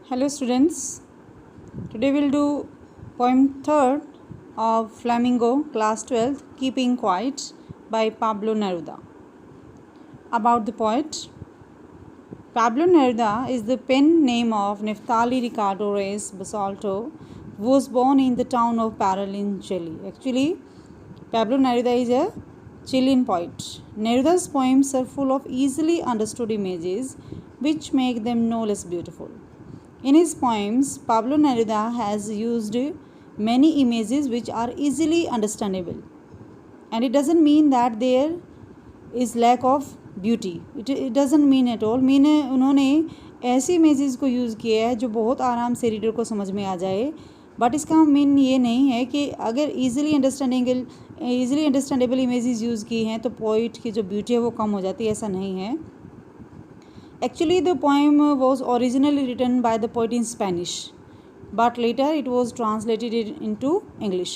Hello students, today we'll do poem 3rd of Flamingo, class 12th, Keeping Quiet by Pablo Neruda. About the poet, Pablo Neruda is the pen name of Neftali Ricardo Reyes Basalto, who was born in the town of Parral in Chile. Actually, Pablo Neruda is a Chilean poet. Neruda's poems are full of easily understood images which make them no less beautiful. In his poems, Pablo Neruda has used many images which are easily understandable. And it doesn't mean that there is lack of beauty. It doesn't mean at all. उन्होंने ऐसी images को use किया है जो बहुत आराम से reader को समझ में आ जाए. बट इसका मीन ये नहीं है कि अगर ईजिली अंडरस्टैंडेबल इमेजेस यूज़ की हैं तो पोइट की जो ब्यूटी है वो कम हो जाती है. ऐसा नहीं है. Actually, the poem was originally written by the poet in Spanish, but later it was translated into English.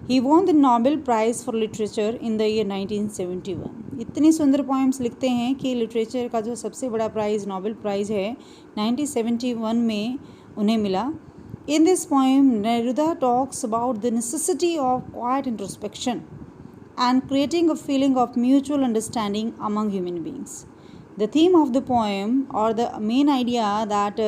He won the Nobel Prize for Literature in the year 1971. इतनी सुंदर poems लिखते हैं कि लिटरेचर का जो सबसे बड़ा प्राइज़ नोबेल प्राइज़ है 1971 में उन्हें मिला. In this poem, Neruda talks about the necessity of quiet introspection and creating a feeling of mutual understanding among human beings. The theme of the poem, or the main idea that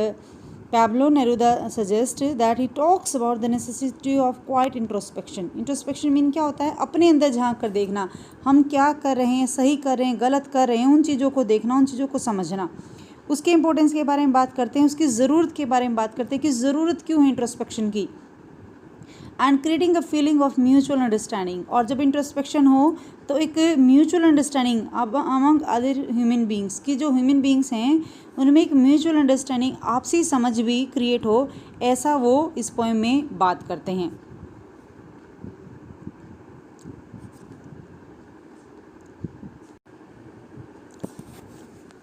Pablo Neruda suggests, that he talks about the necessity of quiet introspection. Introspection mean क्या होता है? अपने अंदर झांक कर देखना, हम क्या कर रहे हैं, सही कर रहे हैं, गलत कर रहे हैं, उन चीज़ों को देखना, उन चीज़ों को समझना. उसके इंपॉर्टेंस के बारे में बात करते हैं, उसकी ज़रूरत के बारे में बात करते हैं कि ज़रूरत क्यों है इंट्रोस्पेक्शन की. And creating a feeling of mutual understanding. और जब इंट्रोस्पेक्शन हो तो एक mutual understanding among other human beings की, जो ह्यूमन बींग्स हैं उनमें एक म्यूचुअल अंडरस्टैंडिंग, आपसी समझ भी क्रिएट हो, ऐसा वो इस पोएम में बात करते हैं.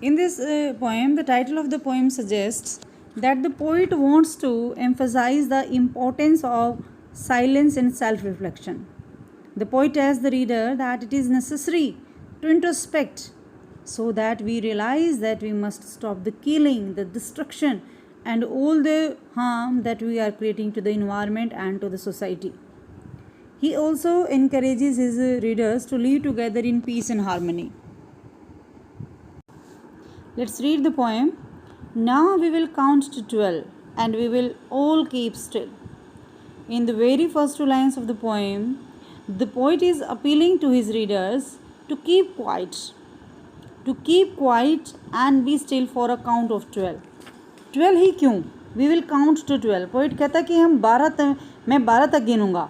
In this poem, the title of the poem suggests that the poet wants to emphasize the importance of silence and self-reflection. The poet tells the reader that it is necessary to introspect so that we realize that we must stop the killing, the destruction, and all the harm that we are creating to the environment and to the society. He also encourages his readers to live together in peace and harmony. Let's read the poem. Now we will count to 12 and we will all keep still. In the very first two lines of the poem, the poet is appealing to his readers to keep quiet and be still for a count of 12. 12 ही क्यों? We will count to 12. Poet कहता कि मैं 12 तक गिनूंगा.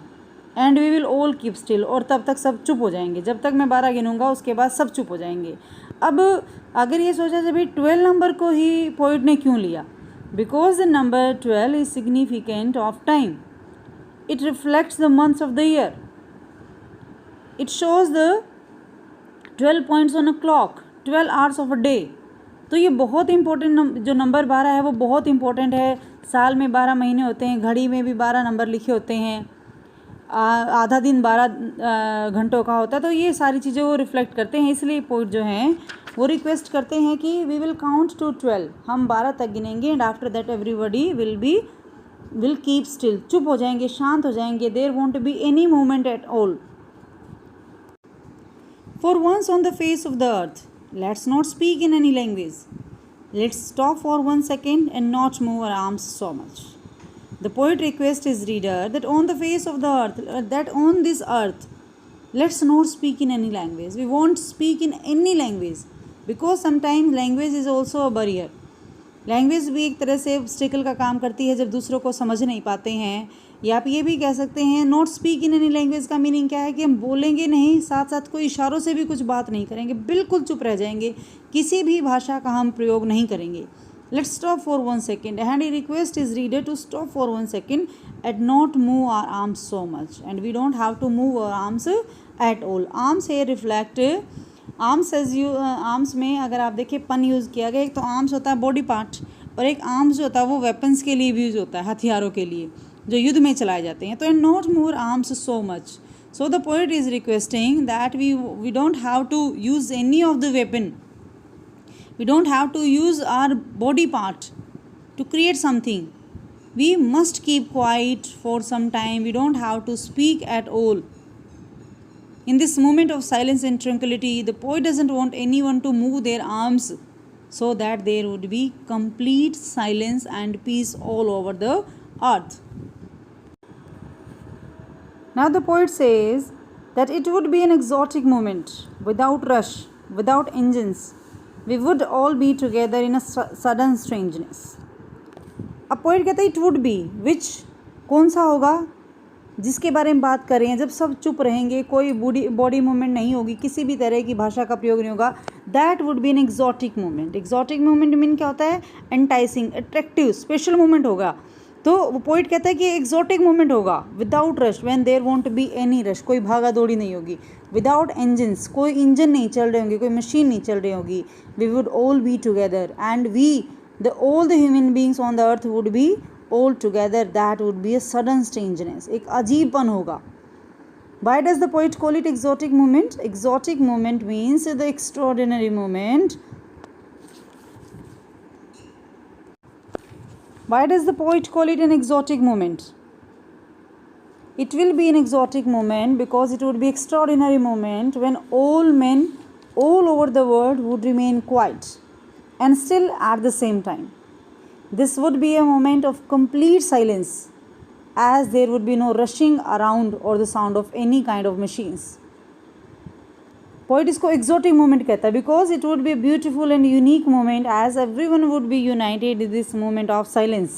And we will all keep still, और तब तक सब चुप हो जाएंगे. जब तक मैं 12 गिनूंगा उसके बाद सब चुप हो जाएंगे. अब अगर ये सोचा जाए भाई 12 नंबर को ही पोइट ने क्यों लिया? Because the number 12 is significant of time. It reflects the months of the year. It shows the 12 points on a clock, 12 hours of a day. तो ये बहुत इम्पोर्टेंट जो नंबर 12 है वो बहुत इम्पोर्टेंट है. साल में 12 महीने होते हैं, घड़ी में भी 12 नंबर लिखे होते हैं, आधा दिन 12 घंटों का होता है. तो ये सारी चीज़ें वो रिफ्लेक्ट करते हैं. इसलिए पोइट जो हैं वो रिक्वेस्ट करते हैं कि वी विल काउंट टू 12, हम 12 तक गिनेंगे. And after that everybody will keep still, चुप हो जाएंगे, शांत हो जाएंगे. There won't be any movement at all. For once on the face of the earth, let's not speak in any language. Let's stop for 1 second and not move our arms so much. The poet requests his reader that on the face of the earth, that on this earth, let's not speak in any language. We won't speak in any language because sometimes language is also a barrier. Language भी एक तरह से obstacle का काम करती है जब दूसरों को समझ नहीं पाते हैं. या आप ये भी कह सकते हैं not speak in any language का मीनिंग क्या है कि हम बोलेंगे नहीं, साथ साथ कोई इशारों से भी कुछ बात नहीं करेंगे, बिल्कुल चुप रह जाएंगे, किसी भी भाषा का हम प्रयोग नहीं करेंगे. Let's stop for 1 second. And he request is reader to stop for 1 second and not move our arms so much. And we don't have to move our arms at all. Arms है reflect arms में अगर आप देखिए पन use किया गया. एक तो आर्म्स होता है बॉडी पार्ट, और एक आर्म्स जो होता है वो वेपन्स के लिए भी यूज़ होता है, हथियारों के लिए जो युद्ध में चलाए जाते हैं. तो and not move arms so much. So the poet is requesting that we don't have to use any of the weapon. We don't have to use our body part to create something, we must keep quiet for some time. We don't have to speak at all. In this moment of silence and tranquility, the poet doesn't want anyone to move their arms, so that there would be complete silence and peace all over the earth. Now the poet says that it would be an exotic moment, without rush, without engines. We would all be together in a sudden strangeness. अब poet कहता है it would be, विच कौन सा होगा जिसके बारे में बात कर रहे हैं, जब सब चुप रहेंगे, कोई बॉडी मूवमेंट नहीं होगी, किसी भी तरह की भाषा का प्रयोग नहीं होगा, that would be an exotic movement. Exotic movement mean क्या होता है? एंटाइसिंग, अट्रैक्टिव, स्पेशल मूवमेंट होगा. तो वो पोइट कहता है कि एक्जॉटिक मूवमेंट होगा. Without rush, when there won't be any rush, कोई भागा दौड़ी नहीं होगी. विदाउट इंजन्स, कोई इंजन नहीं चल रहे होंगे, कोई मशीन नहीं चल रही होगी. We would all be together and we all the human beings on the earth would be all together. That would be a sudden strangeness. एक अजीबपन होगा. Why does the poet call it exotic moment? Exotic moment means the extraordinary moment. Why does the poet call it an exotic moment? It will be an exotic moment because it would be extraordinary moment when all men all over the world would remain quiet and still at the same time. This would be a moment of complete silence, as there would be no rushing around or the sound of any kind of machines. Poet इसको exotic moment कहता है because it would be a beautiful and unique moment as everyone would be united in this moment of silence.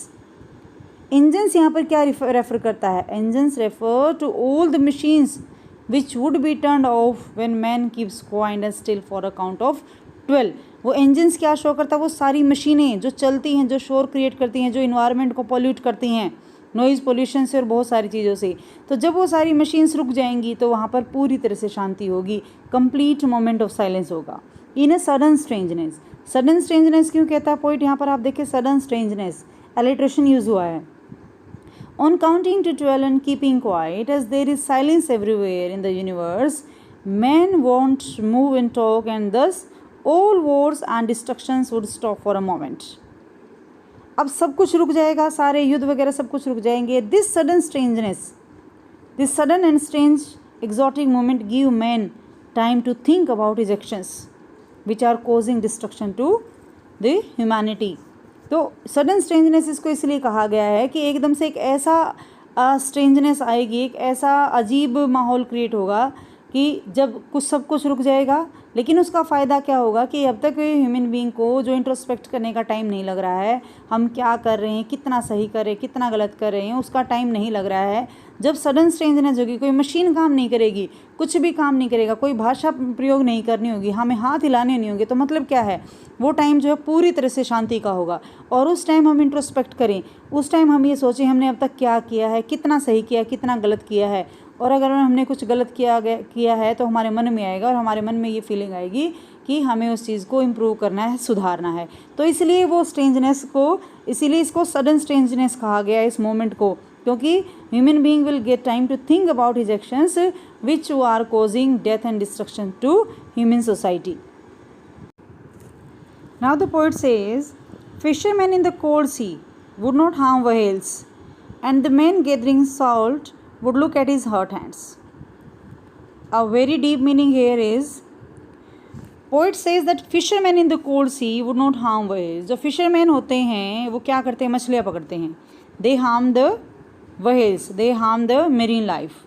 Engines यहाँ पर क्या refer करता है? Engines refer to all the machines which would be turned off when man keeps quiet and still for a count of 12. वो engines क्या show करता है? वो सारी मशीनें जो चलती हैं, जो शोर क्रिएट करती हैं, जो इन्वायरमेंट को पोल्यूट करती हैं नॉइज़ पोल्यूशन से और बहुत सारी चीज़ों से. तो जब वो सारी मशीन्स रुक जाएंगी तो वहाँ पर पूरी तरह से शांति होगी, कंप्लीट मोमेंट ऑफ साइलेंस होगा. In a sudden strangeness. Sudden strangeness क्यों कहता है पोइट? यहाँ पर आप देखिए सडन स्ट्रेंजनेस, एलिट्रेशन यूज़ हुआ है. On counting to 12 and keeping quiet as there is silence everywhere in the universe, man won't move and talk and thus all wars and destructions would stop for a moment. अब सब कुछ रुक जाएगा, सारे युद्ध वगैरह सब कुछ रुक जाएंगे. This sudden strangeness, this sudden and strange exotic moment give man time to think about his actions which are causing destruction to the humanity. तो sudden strangeness इसको इसलिए कहा गया है कि एकदम से एक ऐसा strangeness आएगी, एक ऐसा अजीब माहौल क्रिएट होगा कि जब सब कुछ रुक जाएगा. लेकिन उसका फ़ायदा क्या होगा कि अब तक ह्यूमन बीइंग को जो इंट्रोस्पेक्ट करने का टाइम नहीं लग रहा है, हम क्या कर रहे हैं, कितना सही कर रहे हैं, कितना गलत कर रहे हैं, उसका टाइम नहीं लग रहा है. जब सडन स्ट्रेंजनेस होगी, कोई मशीन काम नहीं करेगी, कुछ भी काम नहीं करेगा, कोई भाषा प्रयोग नहीं करनी होगी, हमें हाथ हिलाने नहीं होंगे, तो मतलब क्या है, वो टाइम जो है पूरी तरह से शांति का होगा. और उस टाइम हम इंट्रोस्पेक्ट करें, उस टाइम हम ये सोचें हमने अब तक क्या किया है, कितना सही किया है, कितना गलत किया है. और अगर हमने कुछ गलत किया है तो हमारे मन में आएगा और हमारे मन में ये फीलिंग आएगी कि हमें उस चीज़ को इम्प्रूव करना है, सुधारना है. तो इसलिए वो स्ट्रेंजनेस को, इसीलिए इसको सडन स्ट्रेंजनेस कहा गया है इस मोमेंट को, क्योंकि human being will get time to think about his actions which are causing death and destruction to human society. Now the poet says, fisherman in the cold sea would not harm whales and the men gathering salt would look at his hurt hands. A very deep meaning here is, poet says that fishermen in the cold sea would not harm whales. जो fishermen होते हैं वो क्या करते हैं? मछलियाँ पकड़ते हैं. They harm the whales, they harm the marine life,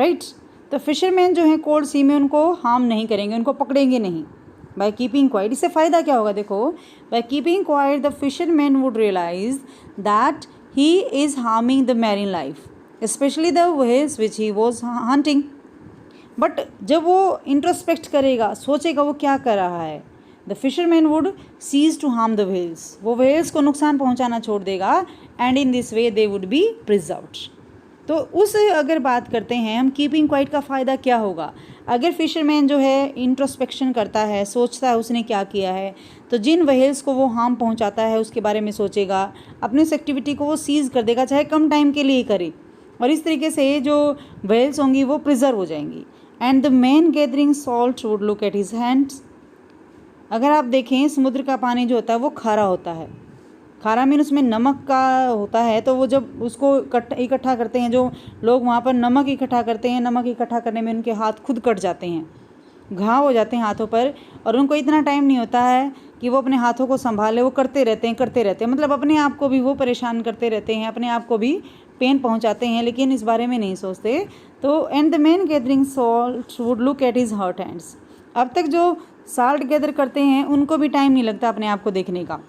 right? तो fishermen जो हैं cold sea में उनको harm नहीं करेंगे, उनको पकड़ेंगे नहीं. By keeping quiet, इससे फ़ायदा क्या होगा? देखो, by keeping quiet the fishermen would realize that he is harming the marine life, especially the whales which he was hunting. But जब वो इंट्रोस्पेक्ट करेगा, सोचेगा वो क्या कर रहा है, the fisherman would cease to harm the whales. वो whales को नुकसान पहुंचाना छोड़ देगा and in this way they would be preserved. तो उस अगर बात करते हैं हम कीपिंग क्वाइट का फ़ायदा क्या होगा? अगर फिशरमैन जो है इंट्रोस्पेक्शन करता है, सोचता है उसने क्या किया है, तो जिन व्हेल्स को वो हार्म पहुंचाता है उसके बारे में सोचेगा, अपनी उस एक्टिविटी को वो सीज़ कर देगा, चाहे कम टाइम के लिए करे, और इस तरीके से जो व्हेल्स होंगी वो प्रिजर्व हो जाएंगी. And the man gathering salt would look at his hands. अगर आप देखें समुद्र का पानी जो होता है वो खारा होता है, खारा मीन उसमें नमक का होता है, तो वो जब उसको इकट्ठा करते हैं, जो लोग वहाँ पर नमक इकट्ठा करते हैं, नमक इकट्ठा करने में उनके हाथ खुद कट जाते हैं, घाव हो जाते हैं हाथों पर, और उनको इतना टाइम नहीं होता है कि वो अपने हाथों को संभाले, वो करते रहते हैं, मतलब अपने आप को भी वो परेशान करते रहते हैं, अपने आप को भी पेन पहुंचाते हैं, लेकिन इस बारे में नहीं सोचते। तो and the man gathering salt would look at his hurt hands. अब तक जो साल्ट गैदर करते हैं उनको भी टाइम नहीं लगता अपने आप को देखने का।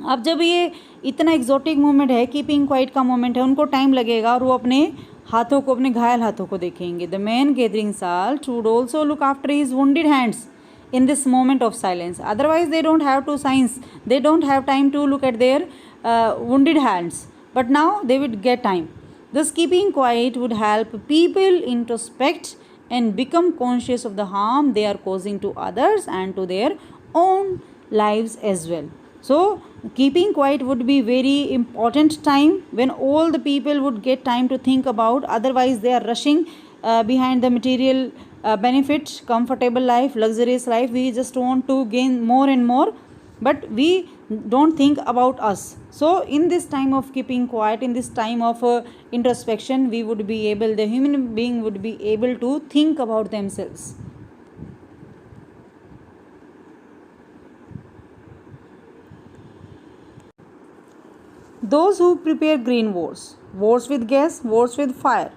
अब जब ये इतना एग्जॉटिक मोमेंट है, कीपिंग क्वाइट का मोमेंट है, उनको टाइम लगेगा और वो अपने हाथों को, अपने घायल हाथों को देखेंगे। The man gathering salt would also look after his wounded hands in this moment of silence, otherwise they don't have time to look at their wounded hands, but now they would get time. Thus keeping quiet would help people introspect and become conscious of the harm they are causing to others and to their own lives as well. So keeping quiet would be very important time when all the people would get time to think about, otherwise they are rushing behind the material benefit, comfortable life, luxurious life. We just want to gain more and more, but we don't think about us. So in this time of keeping quiet, in this time of introspection, we would be able, the human being would be able to think about themselves. Those who prepare green wars with gas, wars with fire,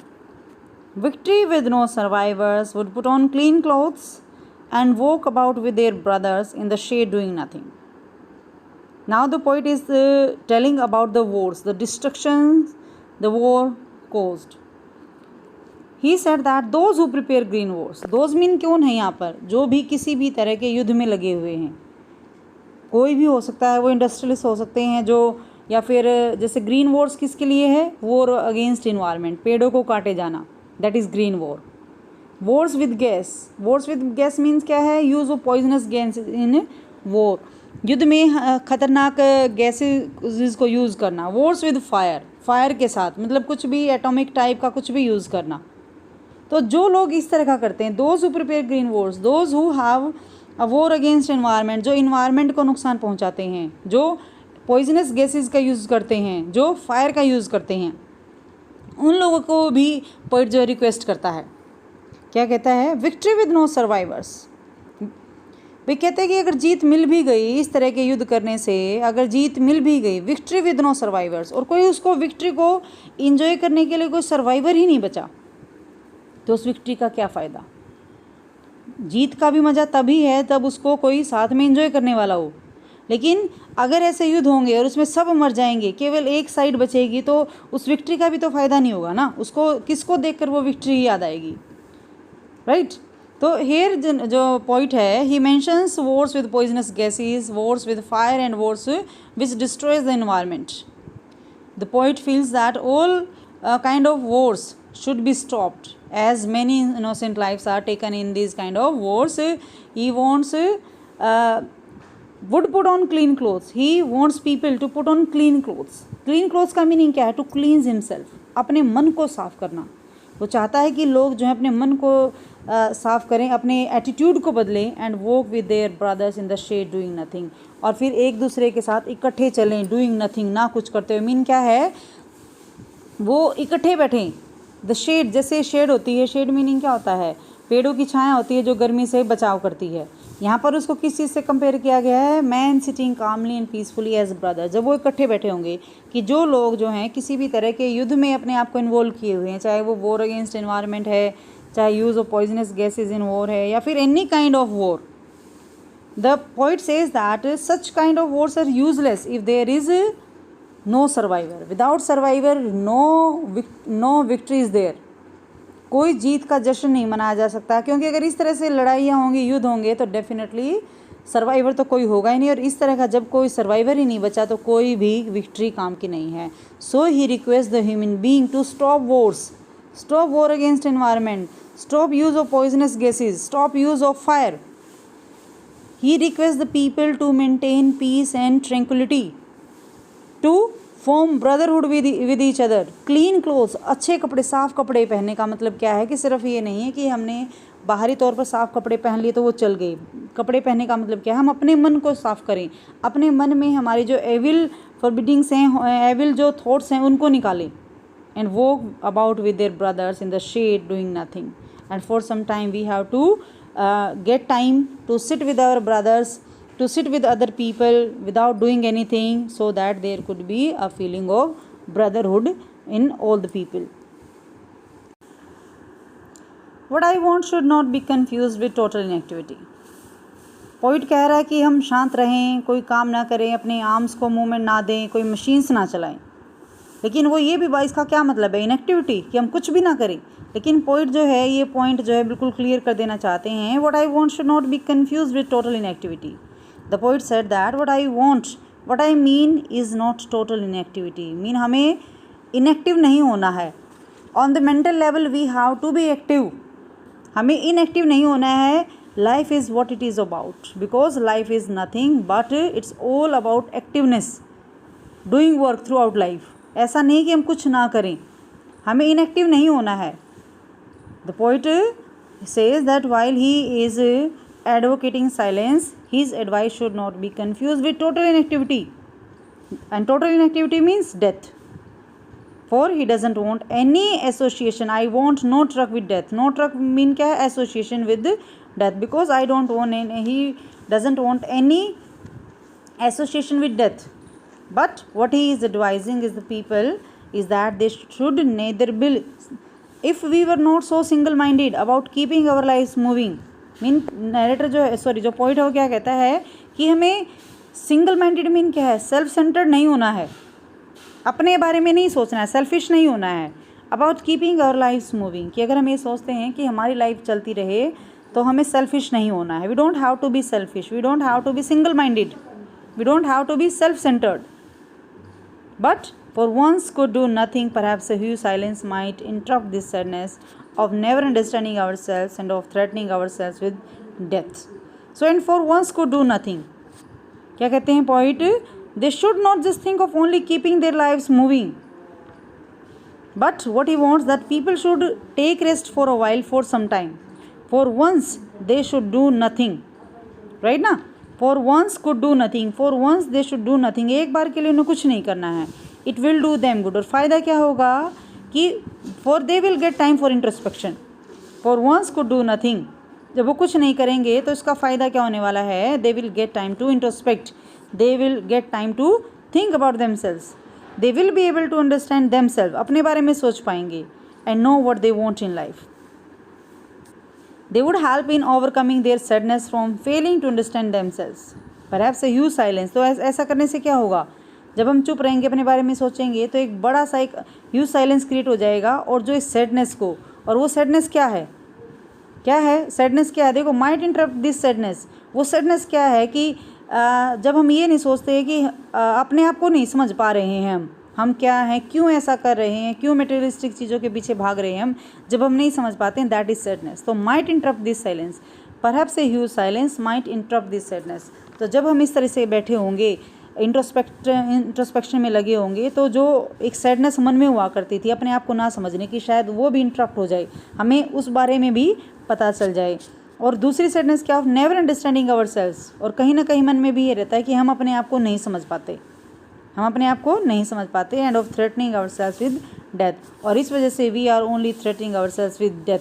victory with no survivors, would put on clean clothes and walk about with their brothers in the shade doing nothing. Now the poet is telling about the wars, the destructions the war caused. He said that those who prepare green wars, those mean कौन है यहाँ पर, जो भी किसी भी तरह के युद्ध में लगे हुए हैं, कोई भी हो सकता है, वो इंडस्ट्रियलिस्ट हो सकते हैं जो, या फिर जैसे ग्रीन वॉर्स किसके लिए है, वॉर अगेंस्ट इन्वायरमेंट, पेड़ों को काटे जाना, that is green war. Wars with gas means क्या है, use of poisonous gas in war, युद्ध में खतरनाक गैसेज को यूज़ करना. वॉर्स विद फायर के साथ, मतलब कुछ भी एटॉमिक टाइप का कुछ भी यूज़ करना. तो जो लोग इस तरह का करते हैं, those who prepare green Wars, those who have a war against environment, जो इन्वायरमेंट को नुकसान पहुंचाते हैं, जो पॉइजनस गैसेस का यूज़ करते हैं, जो फायर का यूज़ करते हैं, उन लोगों को भी पोइट जो रिक्वेस्ट करता है. क्या कहता है, विक्ट्री विद नो सर्वाइवर्स. वे कहते हैं कि अगर जीत मिल भी गई इस तरह के युद्ध करने से, अगर जीत मिल भी गई, विक्ट्री विद नो सर्वाइवर्स, और कोई उसको विक्ट्री को इंजॉय करने के लिए कोई सर्वाइवर ही नहीं बचा, तो उस विक्ट्री का क्या फ़ायदा. जीत का भी मज़ा तभी है तब उसको कोई साथ में इंजॉय करने वाला हो. लेकिन अगर ऐसे युद्ध होंगे और उसमें सब मर जाएंगे, केवल एक साइड बचेगी, तो उस विक्ट्री का भी तो फ़ायदा नहीं होगा ना. उसको किसको देखकर वो विक्ट्री याद आएगी, राइट. तो हेयर जो पॉइंट है, ही mentions Wars with poisonous gases, Wars with fire and Wars which destroys the environment. The point feels that all kind of Wars should be stopped, as many innocent lives are taken in these kind of wars. He wants would put on clean clothes. He wants people to put on clean clothes. Clean clothes का meaning क्या है, to cleanse himself, अपने मन को साफ करना. वो चाहता है कि लोग जो है अपने मन को साफ करें, अपने एटीट्यूड को बदलें, and walk with their brothers in the shade doing nothing, और फिर एक दूसरे के साथ इकट्ठे चलें, डूइंग नथिंग, ना कुछ करते हुए. मीन क्या है, वो इकट्ठे बैठें. द शेड, जैसे शेड होती है, शेड मीनिंग क्या होता है, पेड़ों की छाया होती है जो गर्मी से बचाव करती है. यहाँ पर उसको किस चीज़ से कंपेयर किया गया है, man sitting calmly and peacefully as brother. जब वो इकट्ठे बैठे होंगे, कि जो लोग जो हैं किसी भी तरह के युद्ध में अपने आप को इन्वॉल्व किए हुए हैं, चाहे वो वॉर अगेंस्ट एनवायरनमेंट है, चाहे use of poisonous gases in war है, या फिर any kind of war. The point says that such kind of wars are useless if there is no survivor. Without survivor no victory is there. कोई जीत का जश्न नहीं मनाया जा सकता, क्योंकि अगर इस तरह से लड़ाइयाँ होंगी, युद्ध होंगे, तो डेफिनेटली सर्वाइवर तो कोई होगा ही नहीं. और इस तरह का जब कोई सर्वाइवर ही नहीं बचा, तो कोई भी विक्ट्री काम की नहीं है. So he request the human being to stop wars, stop war against environment, stop use of poisonous gases, stop use of fire. He request the people to maintain peace and tranquillity, to form brotherhood with each other. Clean clothes, अच्छे कपड़े, साफ कपड़े पहनने का मतलब क्या है कि सिर्फ ये नहीं है कि हमने बाहरी तौर पर साफ कपड़े पहन लिए तो वो चल गई। कपड़े पहनने का मतलब क्या है, हम अपने मन को साफ करें, अपने मन में हमारे जो एविल फॉरबिडिंग्स हैं, एविल जो थॉट्स हैं उनको निकालें, and walk about with their brothers in the shade doing nothing. And for some time we have to get time to sit with our brothers, to sit with other people without doing anything, so that there could be a feeling of brotherhood in all the people. What I want should not be confused with total inactivity. Point कह रहा है कि हम शांत रहें, कोई काम ना करें, अपने आर्म्स को मूवमेंट ना दें, कोई मशीन्स ना चलाएं। लेकिन वो ये भी इसका क्या मतलब है, इनएक्टिविटी, कि हम कुछ भी ना करें। लेकिन पॉइंट जो है, ये पॉइंट जो है बिल्कुल क्लियर कर देना चाहते हैं, what I want should not be confuse with total inactivity. The point said that what I mean is not total inactivity. Mean हमें इनएक्टिव नहीं होना है। On the mental level we have to be active, हमें inactive नहीं होना है। Life is what it is about, because life is nothing but it's all about activeness, doing work throughout life. ऐसा नहीं कि हम कुछ ना करें, हमें इनएक्टिव नहीं होना है। The poet says that while he is advocating silence, his advice should not be confuse with total inactivity, and total inactivity means death. For he doesn't want any association, I want no truck with death. No truck mean क्या है, association with death, because I don't want, he doesn't want any association with death. But what he is advising is the people is that they should neither be, if we were not so single minded about keeping our lives moving, mean narrator जो point है वो क्या कहता है कि हमें single minded mean क्या है, सेल्फ सेंटर्ड नहीं होना है, अपने बारे में नहीं सोचना है, सेल्फिश नहीं होना है। About keeping our lives moving, कि अगर हम ये सोचते हैं कि हमारी लाइफ चलती रहे तो हमें सेल्फिश नहीं होना है। We don't have to be selfish, we don't have to be single minded, we don't have to be self centred. But for once could do nothing, perhaps a huge silence might interrupt this sadness of never understanding ourselves and of threatening ourselves with death. So and for once could do nothing. क्या कहते हैं poet? They should not just think of only keeping their lives moving. But what he wants that people should take rest for a while, for some time. For once they should do nothing. Right ना? For once could do nothing, for once they should do nothing, एक बार के लिए उन्हें कुछ नहीं करना है. It will do them good, और फ़ायदा क्या होगा कि for they will get time for introspection. For once could do nothing, जब वो कुछ नहीं करेंगे तो इसका फ़ायदा क्या होने वाला है, they will get time to introspect, they will get time to think about themselves, they will be able to understand themselves, अपने बारे में सोच पाएंगे, and know what they want in life. They would help in overcoming their sadness from failing to understand themselves. Perhaps a huge silence. तो ऐसा करने से क्या होगा, जब हम चुप रहेंगे, अपने बारे में सोचेंगे, तो एक बड़ा सा एक ह्यूज साइलेंस क्रिएट हो जाएगा. और जो इस सैडनेस को, और वो सैडनेस क्या है, सैडनेस क्या है, देखो, माइट इंटरप्ट दिस सैडनेस. वो सैडनेस क्या है कि जब हम ये नहीं सोचते कि अपने आप को नहीं समझ पा रहे हैं, हम क्या हैं, क्यों ऐसा कर रहे हैं, क्यों मटेरियलिस्टिक चीज़ों के पीछे भाग रहे हैं हम, जब हम नहीं समझ पाते हैं, दैट इज सैडनेस. तो might interrupt this silence, perhaps a huge silence might interrupt this sadness. तो जब हम इस तरह से बैठे होंगे, इंट्रोस्पेक्शन में लगे होंगे, तो जो एक सैडनेस मन में हुआ करती थी अपने आप को ना समझने की, शायद वो भी इंटरप्ट हो जाए, हमें उस बारे में भी पता चल जाए. और दूसरी सैडनेस क्या, of never understanding ourselves, और कहीं ना कहीं मन में भी ये रहता है कि हम अपने आप को नहीं समझ पाते, and of threatening ourselves with death, और इस वजह से we are only threatening ourselves with death.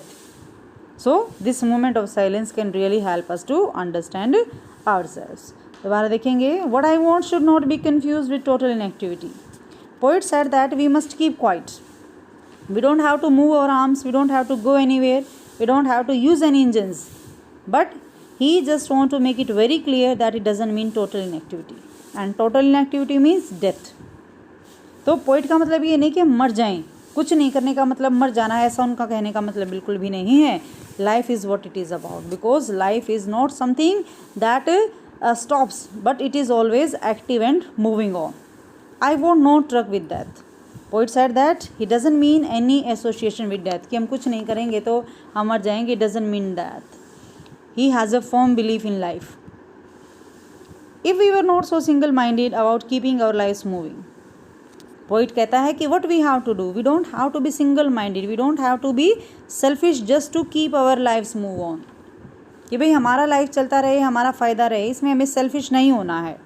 So this moment of silence can really help us to understand ourselves. दोबारा देखेंगे, what I want should not be confuse with total inactivity. Poet said that we must keep quiet, we don't have to move our arms, we don't have to go anywhere, we don't have to use any engines, but he just want to make it very clear that it doesn't mean total inactivity, and total inactivity means death. तो point का मतलब ये नहीं कि हम मर जाएं, कुछ नहीं करने का मतलब मर जाना है, ऐसा उनका कहने का मतलब बिल्कुल भी नहीं है. Life is what it is about, because life is not something that stops, but it is always active and moving on. I want no truck with death. Poet said that he doesn't mean any association with death, कि हम कुछ नहीं करेंगे तो हम मर जाएंगे, it doesn't mean that. He has a firm belief in life. If we were not so single-minded about keeping our lives moving, poet कहता है कि what we have to do, we don't have to be single minded, we don't have to be selfish just to keep our lives move on, कि भाई हमारा life चलता रहे, हमारा फ़ायदा रहे, इसमें हमें सेल्फिश नहीं होना है,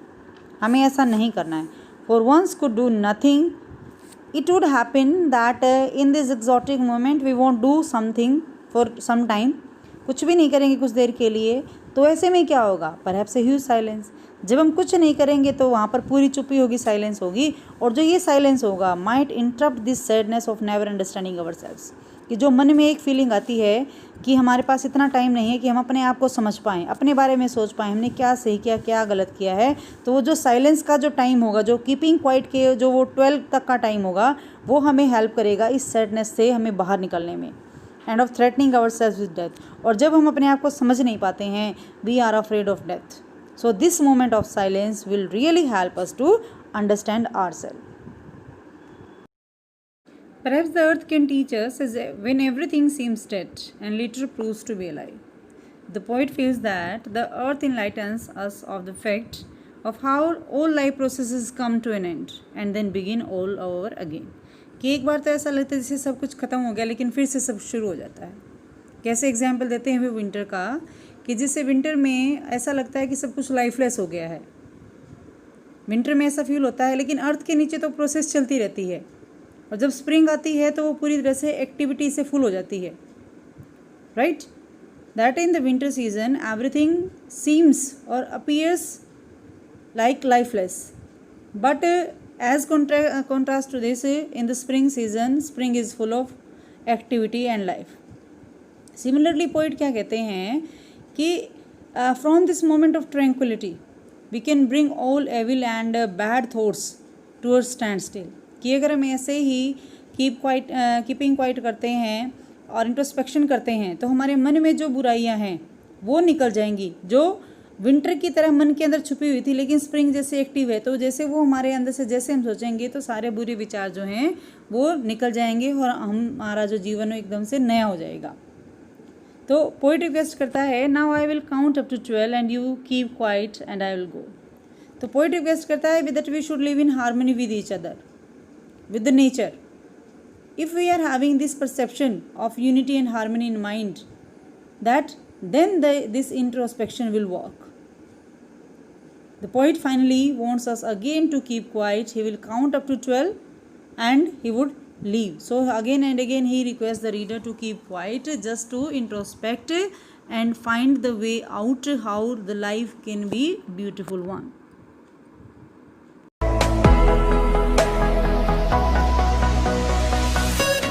हमें ऐसा नहीं करना है. For once could do nothing, it would happen that in this exotic moment we won't do something for some time. कुछ भी नहीं करेंगे कुछ देर के लिए, तो ऐसे में क्या होगा, परहैप्स ए ह्यूज साइलेंस. जब हम कुछ नहीं करेंगे तो वहाँ पर पूरी चुप्पी होगी, साइलेंस होगी, और जो ये साइलेंस होगा might interrupt this sadness of never understanding ourselves, कि जो मन में एक फीलिंग आती है कि हमारे पास इतना टाइम नहीं है कि हम अपने आप को समझ पाएँ, अपने बारे में सोच पाएँ, हमने क्या सही किया क्या गलत किया है. तो वो जो साइलेंस का जो टाइम होगा, जो कीपिंग क्वाइट के जो वो 12 तक का टाइम होगा, वो हमें हेल्प करेगा इस सैडनेस से हमें बाहर निकलने में, and of threatening ourselves with death. और जब हम अपने आप को समझ नहीं पाते हैं, we are afraid of death. So this moment of silence will really help us to understand ourselves. Perhaps the earth can teach us is when everything seems dead and later proves to be alive. The poet feels that the earth enlightens us of the fact of how all life processes come to an end and then begin all over again. कि एक बार तो ऐसा लगता है जैसे सब कुछ ख़त्म हो गया, लेकिन फिर से सब शुरू हो जाता है. कैसे एग्जाम्पल देते हैं वे विंटर का, कि जिससे विंटर में ऐसा लगता है कि सब कुछ लाइफलेस हो गया है. विंटर में ऐसा फील होता है, लेकिन अर्थ के नीचे तो प्रोसेस चलती रहती है, और जब स्प्रिंग आती है तो वो पूरी तरह से एक्टिविटी से फुल हो जाती है. Right, that in the winter season everything seems और appears like lifeless, but as contrast to this, in the spring season, spring is full of activity and life. Similarly, poet क्या कहते हैं कि from this moment of tranquillity we can bring all evil and bad thoughts to a standstill. कि अगर हम ऐसे ही keeping quiet करते हैं और इंट्रोस्पेक्शन करते हैं, तो हमारे मन में जो बुराइयां हैं वो निकल जाएंगी, जो विंटर की तरह मन के अंदर छुपी हुई थी, लेकिन स्प्रिंग जैसे एक्टिव है, तो जैसे वो हमारे अंदर से जैसे हम सोचेंगे तो सारे बुरे विचार जो हैं वो निकल जाएंगे, और हमारा जो जीवन है एकदम से नया हो जाएगा. तो पोइट रिक्वेस्ट करता है, now I will count up to 12 and you keep quiet and I will go. तो पोइट रिक्वेस्ट करता है that we should live in harmony with each other, with the nature. If we are having this perception of unity and harmony in mind, that then this introspection will work. The poet finally wants us again to keep quiet. He will count up to 12 and he would leave. So again and again he requests the reader to keep quiet, just to introspect and find the way out how the life can be a beautiful one.